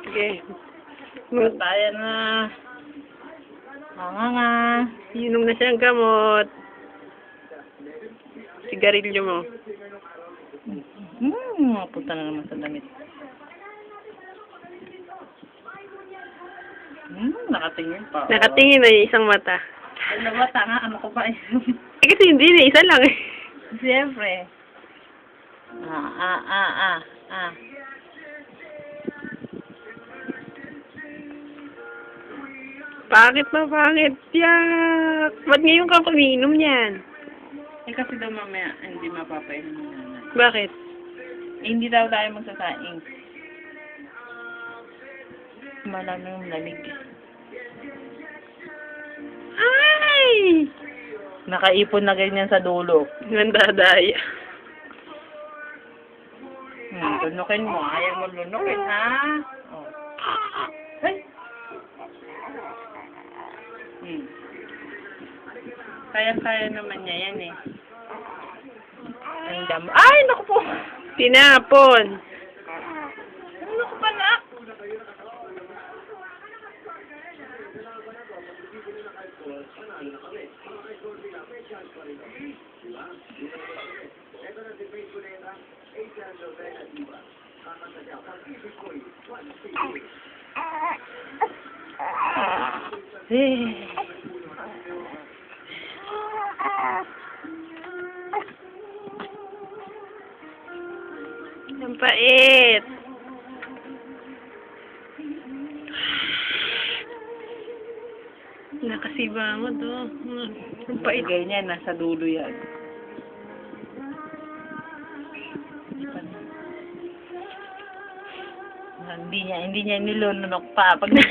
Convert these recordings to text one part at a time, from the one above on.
Sige. Tayo na. Nga. Inom na siyang gamot. Sigarilyo mo. Mapunta na naman sa damit. Nakatingin pa. Nakatingin na yung isang mata. Ano ba, tanga? Ano ko pa eh? Kasi hindi na, isa lang eh. Siyempre. Bakit ba, bakit? Yak! Ba't ngayon ka kuminom yan? Eh kasi daw mamaya hindi mapapainom ni nanay. Bakit? Eh, hindi daw tayo magsasaing. Malalo yung lamig. Ay! Nakaipon na ganyan sa dulo. Nandadaya. Lunukin mo. Ayaw mo lunukin, ha? Oh. Ay! Kaya-kaya naman niya yan eh. Ang damo. Ay, naku po! Tinapon. Ano ko pala? Ang pait. Nakasibangot oh. Ang pait. Ganyan, nasa dulo yan. Hindi niya nilulunok pa pag Hindi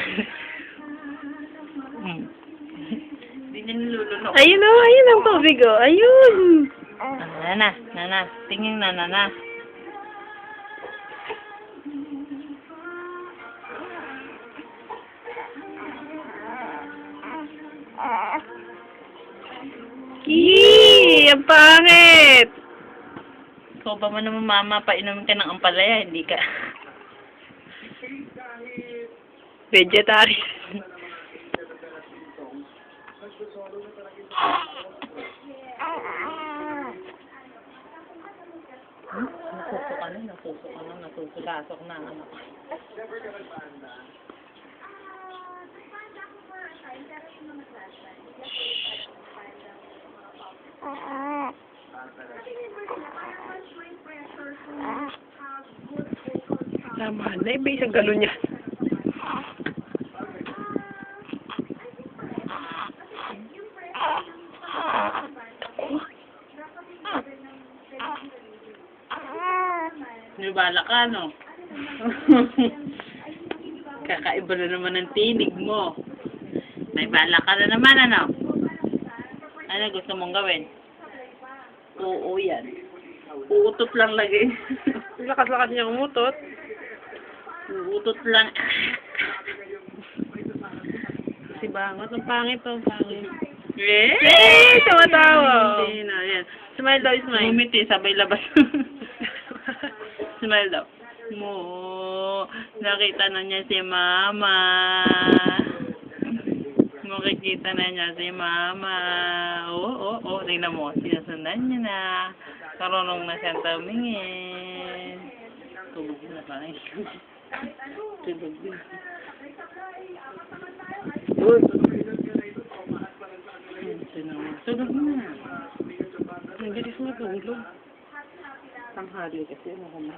niya nilulunok. Ayun oh, ayun ang tubig oh. Ayun. Nana, tingin na, nana. Yee! Ang pangit! Ikaw ba man naman mama, painumin ka ng ampalaya, hindi ka. Vegetarian. Nasusulasok na, anak. Tama na, iba isang galon niya. Nibala ka, no? Kakaiba na naman ang tinig mo. May bala ka na naman, ano? Ano gusto mong gawin? Oo, yan. Uutot lang lagi. Lakas-lakas niya umutot. Uutot lang. Si Bangot, ang pangit oh, pangit. Eh! Tumatawa. Hindi na, yan. Smile daw, smile. Bumiti, sabay labas. Smile daw. Nakita na niya si mama. Makikita na niya si mama. Oo. Tingnan mo. Sinasundan niya na. Karunong na siyang tumingin. Tulog na tayo. Tulog na. Tulog na. Ang bilis mo tulog. Tanghali kasi. Ano ka na?